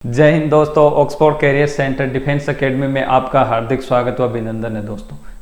जय हिंद दोस्तों। Oxford career centre defence academy में आपका हार्दिक स्वागत व अभिनंदन है।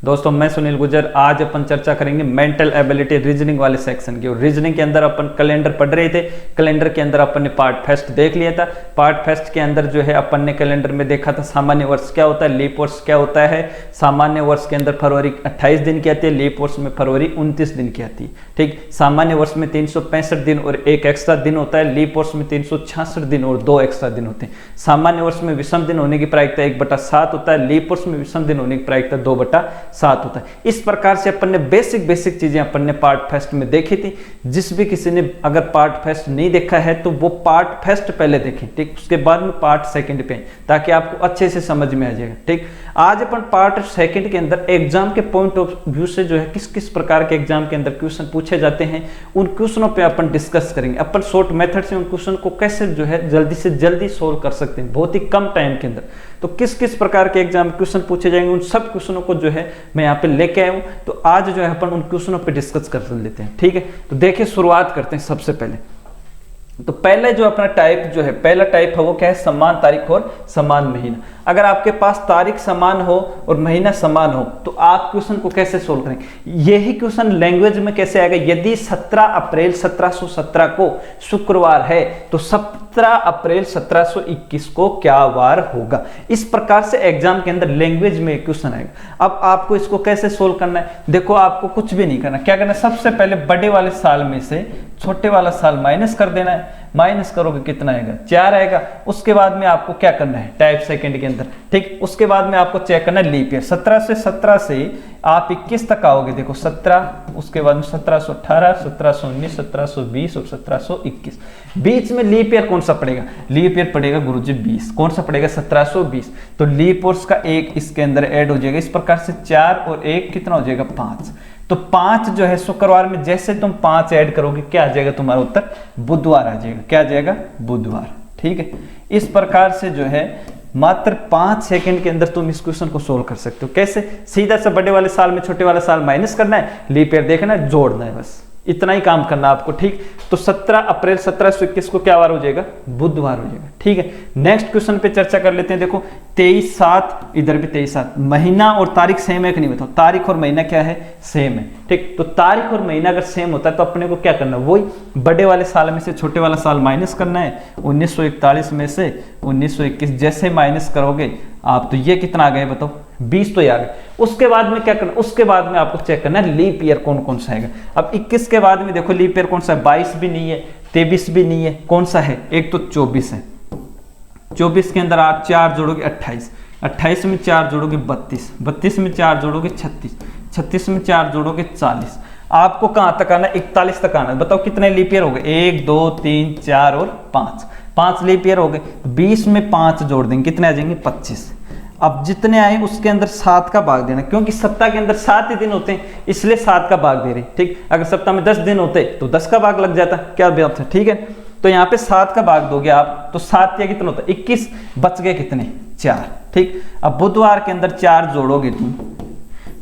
दोस्तों मैं सुनील गुजर। आज अपन चर्चा करेंगे मेंटल एबिलिटी रीजनिंग वाले सेक्शन की। और रीजनिंग के अंदर अपन कैलेंडर पढ़ रहे थे। कैलेंडर के अंदर अपन ने पार्ट फर्स्ट देख लिया था। पार्ट फर्स्ट के अंदर जो है अपन ने कैलेंडर में देखा था सामान्य वर्ष क्या होता है, लीप वर्ष क्या होता है। सामान्य वर्ष के अंदर फरवरी 28 दिन की आती है, लीप वर्ष में फरवरी 29 दिन की आती है। ठीक, सामान्य वर्ष में 365 दिन और एक एक्स्ट्रा दिन होता है। लीप वर्ष में 366 दिन और 2 एक्स्ट्रा दिन होते हैं। सामान्य वर्ष में विषम दिन होने की प्रायिकता 1/7 होता है। लीप वर्ष में विषम दिन होने की प्रायिकता 2/7 होता है। इस प्रकार से अपन ने बेसिक चीजें अपन ने पार्ट फर्स्ट में देखी थी। जिस भी किसी ने अगर पार्ट फर्स्ट नहीं देखा है तो वो पार्ट फर्स्ट पहले देखें, ठीक, उसके बाद में पार्ट सेकंड पे, ताकि आपको अच्छे से समझ में आ जाएगा। ठीक, आज अपन पार्ट सेकंड के अंदर एग्जाम के पॉइंट ऑफ व्यू से जो है किस किस प्रकार के एग्जाम के अंदर क्वेश्चन पूछे जाते हैं, उन क्वेश्चनों पे अपन डिस्कस करेंगे। अपन शॉर्ट मेथड से उन क्वेश्चन को कैसे जो है जल्दी से जल्दी सोल्व कर सकते हैं बहुत ही कम टाइम के अंदर। तो किस किस प्रकार के एग्जाम क्वेश्चन पूछे जाएंगे, उन सब क्वेश्चनों को जो है मैं यहाँ पे लेके आया हूँ। तो आज जो है अपन उन क्वेश्चनों पे डिस्कस कर लेते हैं। ठीक है, तो देखिए शुरुआत करते हैं। सबसे पहले तो पहले जो अपना टाइप जो है, पहला टाइप है वो क्या है, समान तारीख और समान महीना। अगर आपके पास तारीख समान हो और महीना समान हो तो आप क्वेश्चन को कैसे सोल्व करेंगे। यही क्वेश्चन लैंग्वेज में कैसे आएगा, यदि 17 अप्रैल 1717 को शुक्रवार है तो 17 अप्रैल 1721 को क्या वार होगा। इस प्रकार से एग्जाम के अंदर लैंग्वेज में क्वेश्चन आएगा। अब आपको इसको कैसे सोल्व करना है, देखो आपको कुछ भी नहीं करना। क्या करना है, सबसे पहले बड़े वाले साल में से छोटे वाला साल माइनस कर देना है। माइनस करोगे कितना आएगा, 4 आएगा। उसके बाद में आपको क्या करना है, टाइप सेकंड के अंदर, ठीक, उसके बाद में आपको चेक करना है लीप ईयर। 17 से आप 21 तक आओगे। देखो 17, उसके बाद में 1718, 1719, 1720 और 1721। बीच में लीप ईयर कौन सा पड़ेगा, लीप ईयर पड़ेगा गुरुजी 20। कौन सा पड़ेगा, 1720। तो लीप वर्ष का 1 इसके अंदर ऐड हो जाएगा। इस प्रकार से 4 और 1 कितना हो जाएगा, 5। तो 5 जो है शुक्रवार में जैसे तुम 5 ऐड करोगे क्या आ जाएगा, तुम्हारा उत्तर बुधवार आ जाएगा। क्या आ जाएगा, बुधवार। ठीक है, इस प्रकार से जो है मात्र 5 सेकंड के अंदर तुम इस क्वेश्चन को सोल्व कर सकते हो। कैसे, सीधा से बड़े वाले साल में छोटे वाला साल माइनस करना है, लीप ईयर देखना है, जोड़ना है, बस इतना ही काम करना आपको। ठीक, तो 17 अप्रैल 1721 को क्या वार हो जाएगा, बुधवार हो जाएगा। ठीक है, नेक्स्ट क्वेश्चन पे चर्चा कर लेते हैं। देखो 23/7, इधर भी 23/7। महीना और तारीख सेम है कि नहीं बताओ, तारीख और महीना क्या है, सेम है। ठीक, तो तारीख और महीना अगर सेम होता है तो अपने को क्या करना है, वही बड़े वाले साल में से छोटे वाला साल माइनस करना है। 1941 में से 1921 जैसे माइनस करोगे आप तो ये कितना आ गया बताओ, 20 तो ये आ गया। उसके बाद में क्या करना, उसके बाद में आपको चेक करना है लीप ईयर कौन कौन सा आएगा। अब 21 के बाद में देखो लीप ईयर कौन सा है, 22 भी नहीं है, 23 भी नहीं है, कौन सा है, एक तो 24 है। 24 के अंदर आप 4 जोड़ोगे 28, 28 में 4 जोड़ोगे 32, 32 में 4 जोड़ोगे 36, 36 में 4 जोड़ोगे 40। आपको कहां तक आना है, 41 तक आना है। बताओ कितने लीप ईयर हो गए, 1 2 3 4 और 5 लीप ईयर हो गए। 20 में 5 जोड़ देंगे, कितने आ जाएंगे, 25। अब जितने आए उसके अंदर 7 का भाग देना, क्योंकि सप्ताह के अंदर 7 ही दिन होते हैं इसलिए 7 का भाग दे रहे। ठीक, अगर सप्ताह में 10 दिन होते तो 10 का भाग लग जाता, क्या बात है। ठीक है, तो यहाँ पे 7 का भाग दोगे आप तो 7 या कितना होता है, 21, बच गए कितने, 4। ठीक, अब बुधवार के अंदर 4 जोड़ोगे तुम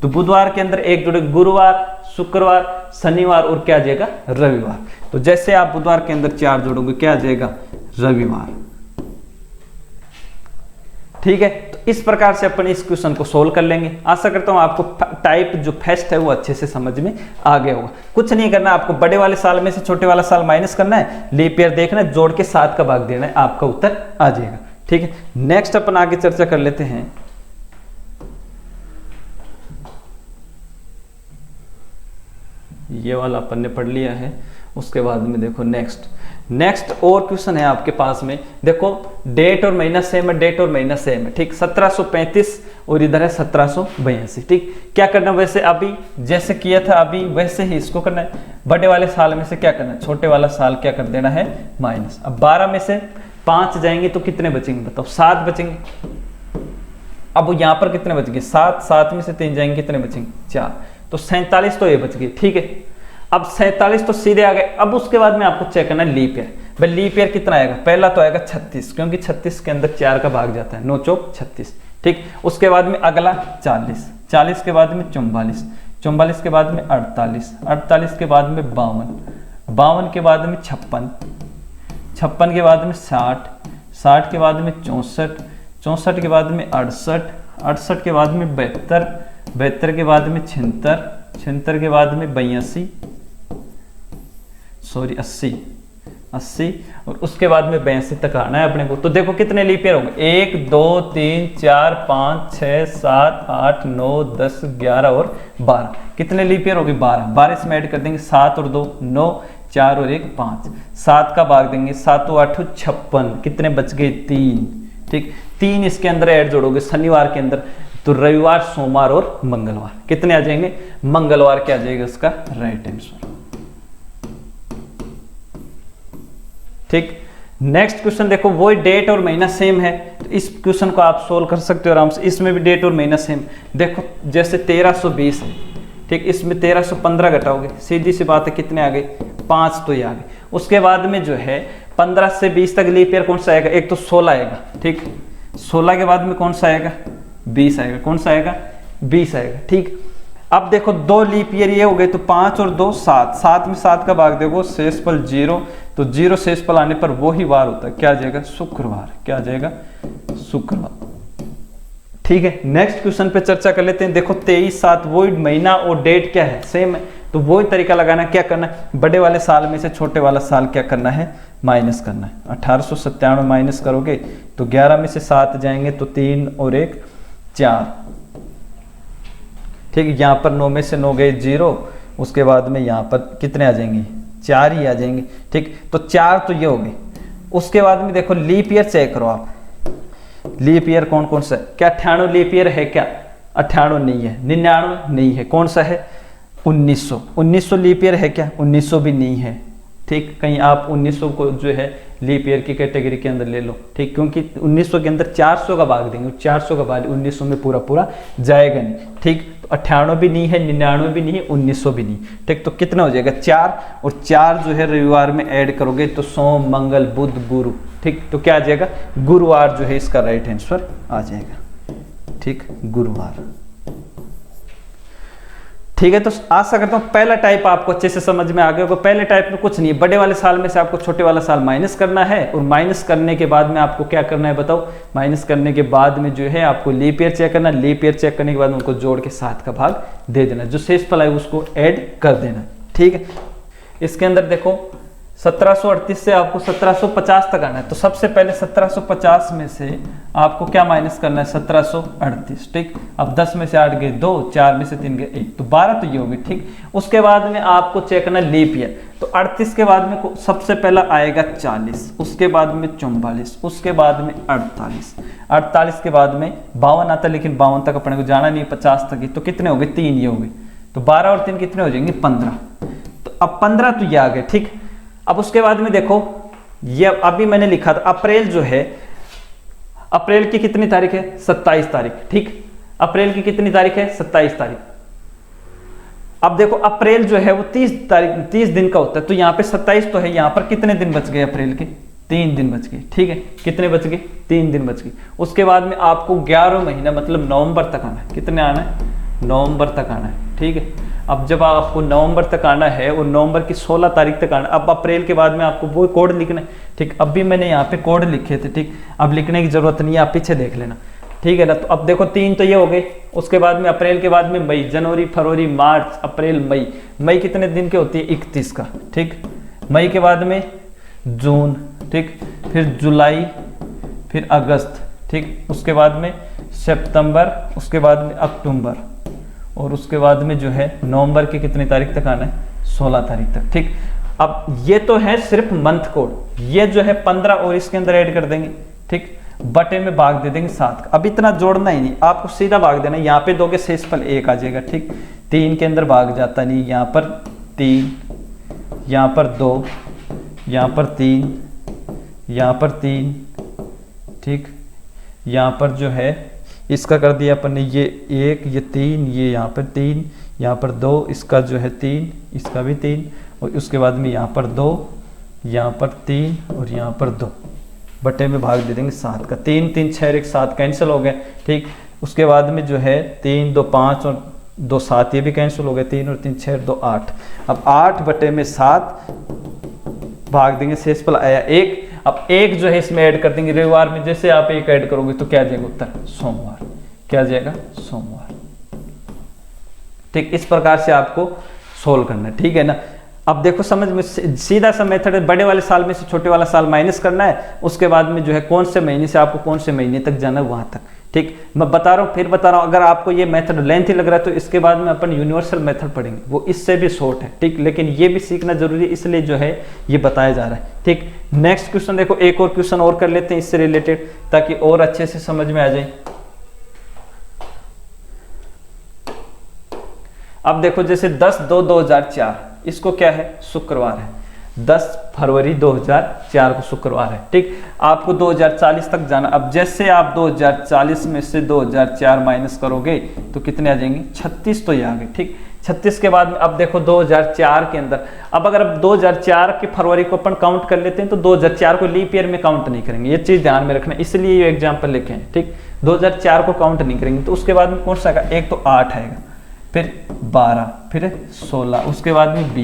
तो बुधवार के अंदर 1 जोड़ोगे, गुरुवार, शुक्रवार, शनिवार और क्या आ जाएगा, रविवार। तो जैसे आप बुधवार के अंदर 4 जोड़ोगे क्या आ जाएगा, रविवार। ठीक है, तो इस प्रकार से अपन इस क्वेश्चन को सोल्व कर लेंगे। आशा करता हूं आपको टाइप जो फर्स्ट है वो अच्छे से समझ में आ गया होगा। कुछ नहीं करना, आपको बड़े वाले साल में से छोटे वाला साल माइनस करना है, लीप ईयर देखना है, जोड़ के 7 का भाग देना है, आपका उत्तर आ जाएगा। ठीक है, नेक्स्ट अपन आगे चर्चा कर लेते हैं। ये वाला अपन ने पढ़ लिया है। उसके बाद में देखो नेक्स्ट और क्वेश्चन है आपके पास में। देखो डेट और महीना सेम है, डेट और महीना सेम है। ठीक, 1735 और इधर है 1782। ठीक, क्या करना, वैसे अभी जैसे किया था अभी वैसे ही इसको करना है। बड़े वाले साल में से क्या करना है, छोटे वाला साल क्या कर देना है, माइनस। अब 12 में से 5 जाएंगे तो कितने बचेंगे बताओ, 7 बचेंगे। अब यहाँ पर कितने बच गए, 7, 7 में से 3 जाएंगे कितने बचेंगे, 4। तो 47 तो ये बच गए। ठीक है, अब 47 तो सीधे आ गए। अब उसके बाद में आपको चेक करना है लीप ईयर। भाई लीप ईयर कितना आएगा, पहला तो आएगा 36, क्योंकि 36 के अंदर 4 का भाग जाता है, 9 चौक 36। ठीक, उसके बाद में अगला 40, 40 के बाद में 44, 44 के बाद में 48, 48 के बाद में 52, 52 के बाद में 56, 56 के बाद में 60, 60 के बाद में 64, 64 के बाद में 68, 68 के बाद में 72, 72 के बाद में 76, 76 के बाद में 82, 80, 80 और उसके बाद में 82 तक आना है अपने को। तो देखो कितने लीप ईयर होंगे, 1 2 3 4 5 6 7 8 9 10 11 और 12। कितने लीप ईयर होगी, 12। 12 इसमें ऐड कर देंगे, 7 और 2 9, 4 और 1 5, 7 का भाग देंगे, 7 8 56, कितने बच गए, 3। ठीक, 3 इसके अंदर ऐड जोड़ोगे शनिवार के अंदर, तो रविवार, सोमवार और मंगलवार कितने आ जाएंगे, मंगलवार क्या आ जाएगा उसका राइट आंसर। ठीक, नेक्स्ट क्वेश्चन देखो, वो डेट और महीना सेम है, तो इस क्वेश्चन को आप सोल्व कर सकते हो आराम से। इसमें भी डेट और महीना सेम। देखो जैसे 1320 है, ठीक, इसमें 1315 घटाओगे, सीधी सी बात है कितने आ गए, 5 तो ये आ गए। उसके बाद में जो है 15 से 20 तक लीप ईयर कौन सा आएगा, एक तो 16 आएगा, ठीक, 16 के बाद में कौन सा आएगा, 20 आएगा, कौन सा आएगा, 20 आएगा। ठीक, अब देखो 2 लीप ईयर ये हो गए, तो 5 और 2 7, 7 में 7 का भाग देखो, शेषफल 0, तो 0 शेषफल आने पर वही वार होता है, क्या आ जाएगा, शुक्रवार, क्या आ जाएगा, शुक्रवार। ठीक है, नेक्स्ट क्वेश्चन पे चर्चा कर लेते हैं। देखो 23/7 वो महीना और डेट क्या है, सेम है, तो वही तरीका लगाना है। क्या करना है, बड़े वाले साल में से छोटे वाला साल क्या करना है, माइनस करना है। 1897 माइनस करोगे तो 11 में से 7 जाएंगे, तो 3 और 1 4। ठीक, यहाँ पर 9 में से 9 गए 0, उसके बाद में यहाँ पर कितने आ जाएंगे, 4 ही आ जाएंगे। ठीक, तो 4 तो ये हो गए। उसके बाद में देखो लीप ईयर चेक करो आप, लीप ईयर कौन कौन सा है, क्या 98 लीप ईयर है, क्या 98 नहीं है, 99 नहीं है, कौन सा है, 1900, 1900 लीप ईयर है क्या, 1900 भी नहीं है। ठीक, कहीं आप 1900 को जो है लीप ईयर की कैटेगरी के अंदर ले लो। ठीक, क्योंकि 1900 के अंदर 400 का भाग देंगे, 400 का भाग 1900 में पूरा पूरा जाएगा नहीं। ठीक, तो 98 भी नहीं है, 99 भी नहीं है, 1900 भी नहीं। ठीक, तो कितना हो जाएगा, 4, और 4 जो है रविवार में ऐड करोगे तो सोम मंगल बुध गुरु। ठीक, तो क्या आ जाएगा, गुरुवार जो है इसका राइट आंसर आ जाएगा। ठीक, गुरुवार। ठीक है, तो आशा करता हूँ पहला टाइप आपको अच्छे से समझ में आ गया होगा। पहले टाइप में कुछ नहीं है, बड़े वाले साल में से आपको छोटे वाला साल माइनस करना है, और माइनस करने के बाद में आपको क्या करना है बताओ, माइनस करने के बाद में जो है आपको लीप ईयर चेक करना, लीप ईयर चेक करने के बाद उनको जोड़ के 7 का भाग दे देना, जो शेषफल है उसको ऐड कर देना। ठीक है, इसके अंदर देखो 1738 से आपको 1750 तक आना है, तो सबसे पहले 1750 में से आपको क्या माइनस करना है, 1738। ठीक, अब 10 में से 8 गए 2, 4 में से 3 गए 1, तो 12 तो ये होगी। ठीक, उसके बाद में आपको चेक करना लीप ईयर, तो 38 के बाद में सबसे पहला आएगा 40, उसके बाद में 44, उसके बाद में 48, 48 के बाद में 52 आता है, लेकिन 52 तक अपने को जाना नहीं, 50 तक ही, तो कितने हो गए, 3 ये हो गए, तो 12 और 3 कितने हो जाएंगे, 15। तो अब 15 तो ये आ गए। ठीक, अब उसके बाद में देखो ये अभी मैंने लिखा था, अप्रैल जो है, अप्रैल की कितनी तारीख है, 27 तारीख। ठीक, अप्रैल की कितनी तारीख है, 27 तारीख। अब देखो अप्रैल जो है वो 30 दिन का होता है, तो यहाँ पे 27 तो है, यहाँ पर कितने दिन बच गए अप्रैल के, 3 दिन बच गए। ठीक है, कितने बच गए, 3 दिन बच गए। उसके बाद में आपको 11 महीना मतलब नवंबर तक आना है, कितने आना है, नवंबर तक आना है। ठीक है, अब जब आपको नवंबर तक आना है और नवंबर की 16 तारीख तक आना, अब अप्रैल के बाद में आपको वो कोड लिखना है। ठीक, अब भी मैंने यहाँ पे कोड लिखे थे। ठीक, अब लिखने की जरूरत नहीं है, आप पीछे देख लेना। ठीक है ना, तो अब देखो 3 तो ये हो गए। उसके बाद में अप्रैल के बाद में मई, जनवरी फरवरी मार्च अप्रैल मई, मई कितने दिन की होती है, 31 का। ठीक, मई के बाद में जून, ठीक, फिर जुलाई, फिर अगस्त, ठीक, उसके बाद में सितंबर, उसके बाद में अक्टूबर, और उसके बाद में जो है नवंबर की कितनी तारीख तक आना है, 16 तारीख तक। ठीक, अब ये तो है सिर्फ मंथ कोड, ये जो है 15 और इसके अंदर ऐड कर देंगे। ठीक, बटे में भाग दे देंगे 7 का। अब इतना जोड़ना ही नहीं, आपको सीधा भाग देना, यहाँ पे दोगे शेषफल 1 आ जाएगा। ठीक, 3 के अंदर भाग जाता नहीं, यहाँ पर 3, यहाँ पर 2, यहाँ पर 3, यहाँ पर 3, ठीक, यहाँ पर जो है इसका कर दिया अपन ने, ये 1, ये 3, ये यहाँ पर 3, यहाँ पर 2, इसका जो है 3, इसका भी 3, और उसके बाद में यहाँ पर 2, यहाँ पर 3 और यहाँ पर 2, बटे में भाग दे देंगे 7 का। 3 3 6 1 7 कैंसिल हो गए। ठीक, उसके बाद में जो है 3 2 5 और 2 7 ये भी कैंसिल हो गए, 3 और 3 6 2 8। अब 8 बटे में 7 भाग देंगे, शेषफल आया 1। अब एक जो है इसमें ऐड कर देंगे रविवार में, जैसे आप एक ऐड करोगे तो क्या आ जाएगा उत्तर सोमवार, क्या आ जाएगा सोमवार। ठीक, इस प्रकार से आपको सोल्व करना है, ठीक है ना। अब देखो समझ में सीधा सा मेथड है, बड़े वाले साल में से छोटे वाला साल माइनस करना है, उसके बाद में जो है कौन से महीने से आपको कौन से महीने तक जाना है वहां तक। ठीक, मैं बता रहा हूँ, फिर बता रहा हूँ, अगर आपको ये मेथड लेंथी लग रहा है तो इसके बाद में अपन यूनिवर्सल मेथड पढ़ेंगे, वो इससे भी शॉर्ट है। ठीक, लेकिन ये भी सीखना जरूरी है, इसलिए जो है ये बताया जा रहा है। ठीक, नेक्स्ट क्वेश्चन देखो, एक और क्वेश्चन और कर लेते हैं इससे रिलेटेड, ताकि और अच्छे से समझ में आ जाए। अब देखो जैसे 10/2/2004, इसको क्या है, शुक्रवार है, 10 फरवरी 2004 को शुक्रवार है। ठीक, आपको 2040 तक जाना। अब जैसे आप 2040 में से 2004 माइनस करोगे तो कितने आ जाएंगे, 36 तो ये आ गए। ठीक, 36 के बाद में अब देखो 2004 के अंदर, अब अगर अब 2004 की फरवरी को अपन काउंट कर लेते हैं तो 2004 को लीप ईयर में काउंट नहीं करेंगे, ये चीज ध्यान में रखना, इसलिए ये एग्जाम्पल लिखे हैं। ठीक, 2004 को काउंट नहीं करेंगे, तो उसके बाद में कौन सा आएगा, एक तो 8 आएगा, फिर 12, फिर 16, उसके बाद में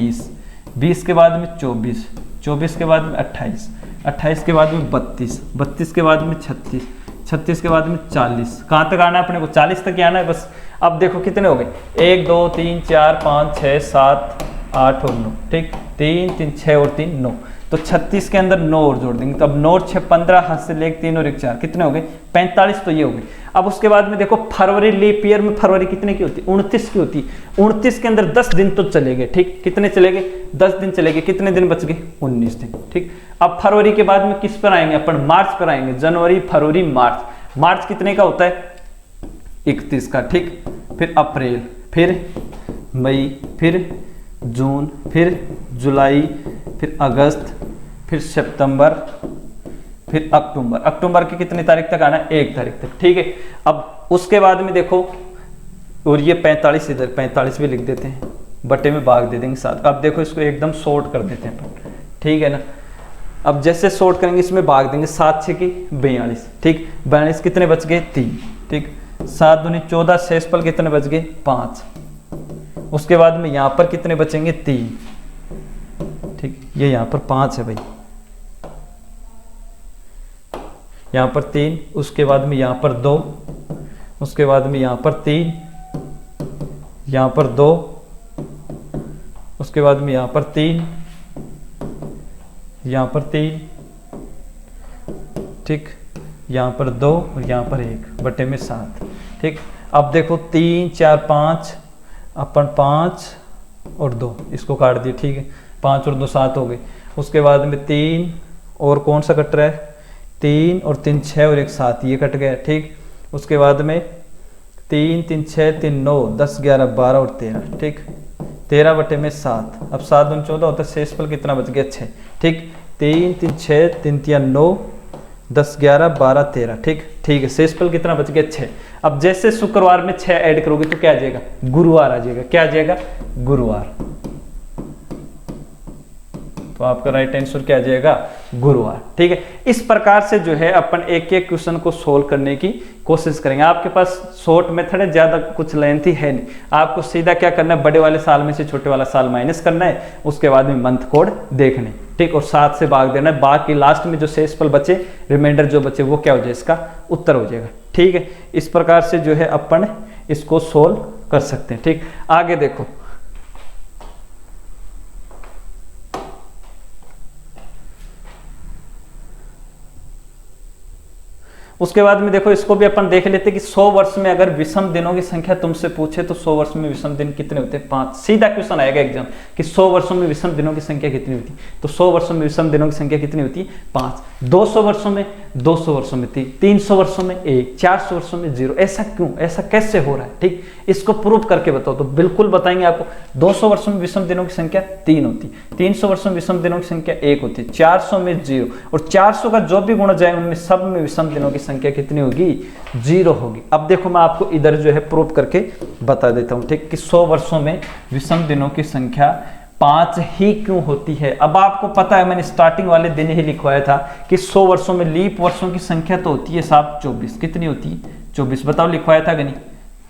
20 के बाद में 24 के बाद में 28 के बाद में 32 के बाद में 36 के बाद में 40। कहाँ तक आना है अपने को, 40 तक ही आना है बस। अब देखो कितने हो गए, 1 2 3 4 5 6 7 8 और 9। ठीक, 3 3 6 और 3 9, तो 36 के अंदर 9 और जोड़ देंगे, तो अब 9 और 6 15, हाथ से ले 3 और 1 4, कितने हो गए 45, तो ये हो गए। अब उसके बाद में देखो फरवरी, लीप ईयर में फरवरी कितने की होती है, 29 की होती है। 29 के अंदर 10 दिन तो चले गए। ठीक, कितने चले गए, 10 दिन चले गए, कितने दिन बच गए, 19 दिन। ठीक, अब फरवरी के बाद में किस पर आएंगे अपन, मार्च पर आएंगे, जनवरी फरवरी मार्च। मार्च कितने का होता है, 31 का। ठीक, फिर अप्रैल, फिर मई, फिर जून, फिर जुलाई, फिर अगस्त, फिर सितंबर, फिर अक्टूबर। अक्टूबर की कितनी तारीख तक आना है, 1 तारीख तक। ठीक है, अब उसके बाद में देखो, और ये 45 इधर 45 भी लिख देते हैं, बटे में भाग दे देंगे 7। अब देखो इसको एकदम शॉर्ट कर देते हैं अपन, ठीक है ना। अब जैसे शॉर्ट करेंगे इसमें भाग देंगे, 7 6 की 42। ठीक, 42 कितने बच गए, 3। ठीक, 7 दूनी 14, शेषफल कितने बच गए, 5। उसके बाद में यहाँ पर कितने बचेंगे, 3। ठीक, ये यहाँ पर 5 है भाई, यहाँ पर 3, उसके बाद में यहाँ पर 2, उसके बाद में यहाँ पर 3, यहाँ पर 2, उसके बाद में यहाँ पर 3, यहाँ पर 3, ठीक, यहाँ पर 2 और यहाँ पर 1, बटे में 7। ठीक, अब देखो 3 4 5, अपन 5 और 2 इसको काट दिए। ठीक है, 5 और 2 7 हो गए। उसके बाद में 3 और कौन सा कट रहा है, 3 और 3 6 और 1 7, ये कट गया। ठीक, उसके बाद में 3 3 6 3 9 10 11 12 और 13। ठीक, 13 बटे में 7। अब 7 दूनी 14 होता है, शेषफल कितना बच गया, 6। ठीक, 3 3 6 3 3 9 10 11 12 13। ठीक, ठीक है, शेषफल कितना बच गया, 6। अब जैसे शुक्रवार में 6 ऐड करोगे तो क्या आ जाएगा, गुरुवार आ जाएगा। क्या आ जाएगा, गुरुवार। तो आपका राइट आंसर क्या आ जाएगा, गुरुवार। ठीक है, इस प्रकार से जो है अपन एक एक क्वेश्चन को सोल्व करने की कोशिश करेंगे। आपके पास शॉर्ट मेथड है, ज्यादा कुछ लेंथी है नहीं। आपको सीधा क्या करना है, बड़े वाले साल में से छोटे वाला साल माइनस करना है, उसके बाद में मंथ कोड देखने। ठीक, और 7 से भाग देना है, बाकी लास्ट में जो शेषफल बचे, रिमाइंडर जो बचे, वो क्या हो जाएगा, इसका उत्तर हो जाएगा। ठीक है, इस प्रकार से जो है अपन इसको सोल्व कर सकते हैं। ठीक, आगे देखो, उसके बाद में देखो इसको भी अपन देख लेते हैं कि 100 वर्ष में अगर विषम दिनों की संख्या तुमसे पूछे तो 100 वर्ष में विषम दिन कितने होते हैं, 5। सीधा क्वेश्चन आएगा एग्जाम कि 100 वर्षों में विषम दिनों की संख्या कितनी होती है, तो 100 वर्षों में विषम दिनों की संख्या कितनी होती है, 5। 200 वर्षों में 200 वर्षों में 3, 300 वर्षों में 1, 400 वर्षों में 0। ऐसा क्यों, ऐसा कैसे हो रहा है। ठीक, इसको प्रूव करके बताओ, तो बिल्कुल बताएंगे आपको। 200 वर्षों में विषम दिनों की संख्या 3 होती है, 300 वर्षों में विषम दिनों की संख्या 1 होती है, 400 में 0, और 400 का जो भी गुणा जाए उनमें सब में विषम दिनों की संख्या कितनी होगी, 0 होगी। अब देखो मैं आपको इधर जो है प्रूव करके बता देता हूं। ठीक, कि 100 वर्षों में विषम दिनों की संख्या 5 ही क्यों होती है। अब आपको पता है, मैंने स्टार्टिंग वाले दिन ही लिखवाया था कि 100 वर्षों में लीप वर्षों की संख्या तो होती है साहब 24। कितनी होती है, 24। बताओ लिखवाया था कि नहीं,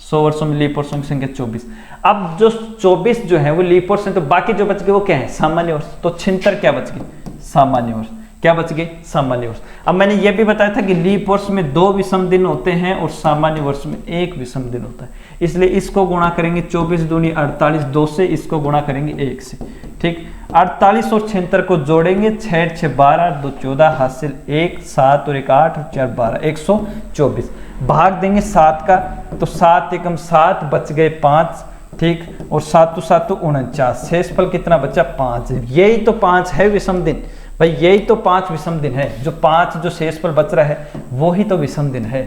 100 वर्षों में लीप वर्षों की संख्या 24। अब जो 24 जो है वो लीप वर्ष है, तो बाकी जो बच गए वो क्या है, सामान्य वर्ष। तो 76 क्या बच गई, सामान्य वर्ष। क्या बच गए? सामान्य वर्ष। अब मैंने ये भी बताया था कि लीप वर्ष में 2 विषम दिन होते हैं और सामान्य वर्ष में 1 विषम दिन होता है, इसलिए इसको गुणा करेंगे 24 दूनी 48 2 से, इसको गुणा करेंगे 1 से। ठीक, 48 और 76 को जोड़ेंगे, 6 6 12 2 14 हासिल 1 7 और 1 8 और 4 12 124। भाग देंगे 7 का, तो 7 एकम 7 बच गए 5। ठीक, और 7 7 49, शेषफल कितना बचा? 5। यही तो 5 है विषम दिन भाई, यही तो 5 विषम दिन है। जो 5 जो शेषफल बच रहा है वो ही तो विषम दिन है।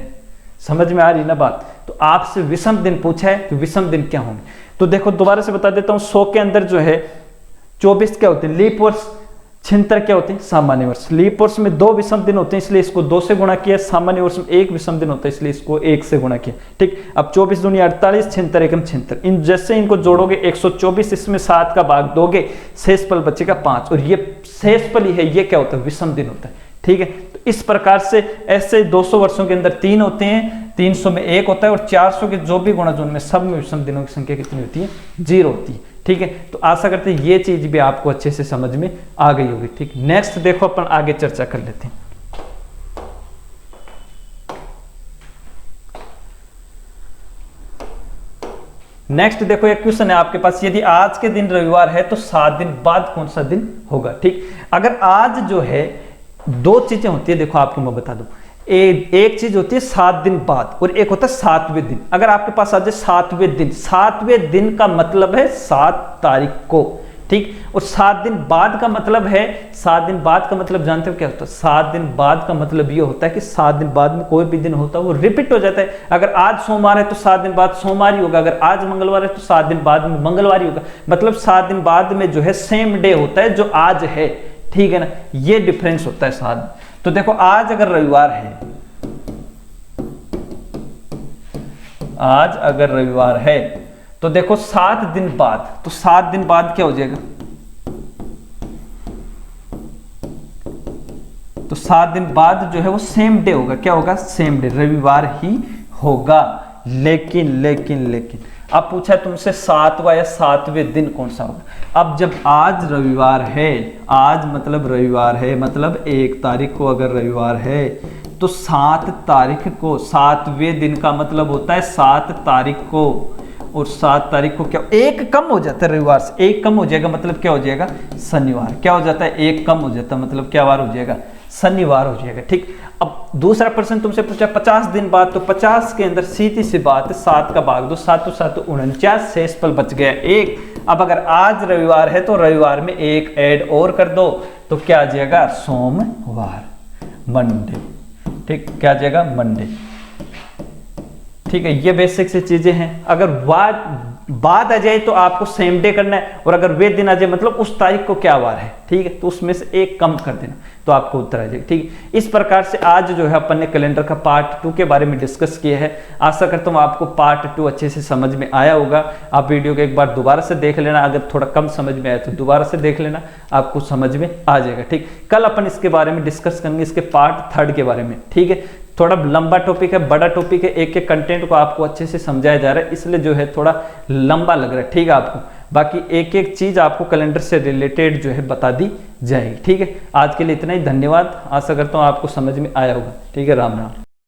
समझ में आ रही ना बात? तो आपसे विषम दिन पूछा है कि विषम दिन क्या होंगे, तो देखो दोबारा से बता देता हूं। 100 के अंदर जो है 24 क्या होते हैं? लीप वर्ष। 76 क्या होते हैं? सामान्य वर्ष। लीप वर्ष में 2 विषम दिन होते हैं, इसलिए इसको 2 से गुणा किया। सामान्य वर्ष में 1 विषम दिन होता है, इसलिए इसको 1 से गुणा किया। ठीक, अब 24 दूनी 48, 76 एकम 76, इन जैसे इनको जोड़ोगे 124, इसमें 7 का भाग दोगे, शेषफल बचेगा 5, और ये शेषफल ही है, ये क्या होता है? विषम दिन होता है। ठीक है, तो इस प्रकार से ऐसे 200 वर्षों के अंदर 3 होते हैं, 300 में 1 होता है, और 400 के जो भी गुणा जो उनमें सब में विषम दिनों की संख्या कितनी होती है? 0 होती है। ठीक है, तो आशा करते हैं ये चीज भी आपको अच्छे से समझ में आ गई होगी। ठीक, नेक्स्ट देखो अपन आगे चर्चा कर लेते हैं। नेक्स्ट देखो एक क्वेश्चन है आपके पास, यदि आज के दिन रविवार है तो 7 दिन बाद कौन सा दिन होगा? ठीक, अगर आज जो है 2 चीजें होती है, देखो आपको मैं बता दूं। एक चीज होती है 7 दिन बाद, और एक होता है 7वें दिन। अगर आपके पास आ जाए 7वें दिन, 7वें दिन का मतलब है 7 तारीख को। ठीक, और 7 दिन बाद का मतलब है, 7 दिन बाद का मतलब जानते हो क्या होता है? 7 दिन बाद का मतलब ये होता है कि 7 दिन बाद में कोई भी दिन होता है वो रिपीट हो जाता है। अगर आज सोमवार है तो 7 दिन बाद सोमवार ही होगा, अगर आज मंगलवार है तो 7 दिन बाद में मंगलवार ही होगा। मतलब 7 दिन बाद में जो है सेम डे होता है जो आज है। ठीक है ना, ये डिफरेंस होता है 7। तो देखो आज अगर रविवार है, आज अगर रविवार है तो देखो 7 दिन बाद, तो 7 दिन बाद क्या हो जाएगा? तो 7 दिन बाद जो है वो सेम डे होगा। क्या होगा? सेम डे, रविवार ही होगा। लेकिन अब पूछा है तुमसे 7वां या 7वें दिन कौन सा होगा? अब जब आज रविवार है, आज मतलब रविवार है, मतलब 1 तारीख को अगर रविवार है तो 7 तारीख को, 7वें दिन का मतलब होता है 7 तारीख को, और 7 तारीख को क्या 1 कम हो जाता है रविवार से, 1 कम हो जाएगा मतलब क्या हो जाएगा? शनिवार। क्या हो जाता है? 1 कम हो जाता है मतलब क्या वार हो जाएगा? शनिवार हो जाएगा। ठीक, अब दूसरा प्रश्न तुमसे पूछा 50 दिन बाद, तो 50 के अंदर सीधी सी बात है 7 का भाग दो, 7 7 49, शेषफल बच गया 1। अब अगर आज रविवार है तो रविवार में 1 ऐड और कर दो, तो क्या आ जाएगा? सोमवार, मंडे। ठीक, क्या आ जाएगा? मंडे। ठीक है, ये बेसिक सी चीजें हैं। अगर बाद आ जाए तो आपको सेम डे करना है, और अगर वे दिन आ जाए मतलब उस तारीख को क्या वार है, ठीक है, तो उसमें से 1 कम कर देना तो आपको उत्तर आ जाएगा। ठीक है, इस प्रकार से आज जो है अपन ने कैलेंडर का पार्ट 2 के बारे में डिस्कस किया है। आशा करता हूँ आपको पार्ट 2 अच्छे से समझ में आया होगा। आप वीडियो को एक बार दोबारा से देख लेना, अगर थोड़ा कम समझ में आया तो दोबारा से देख लेना, आपको समझ में आ जाएगा। ठीक, कल अपन इसके बारे में डिस्कस करेंगे, इसके पार्ट 3 के बारे में। ठीक है, थोड़ा लंबा टॉपिक है, बड़ा टॉपिक है, एक एक कंटेंट को आपको अच्छे से समझाया जा रहा है, इसलिए जो है थोड़ा लंबा लग रहा है। ठीक है, आपको बाकी एक एक चीज आपको कैलेंडर से रिलेटेड जो है बता दी जाएगी। ठीक है, आज के लिए इतना ही, धन्यवाद। आशा करता हूँ आपको समझ में आया होगा। ठीक है, राम राम।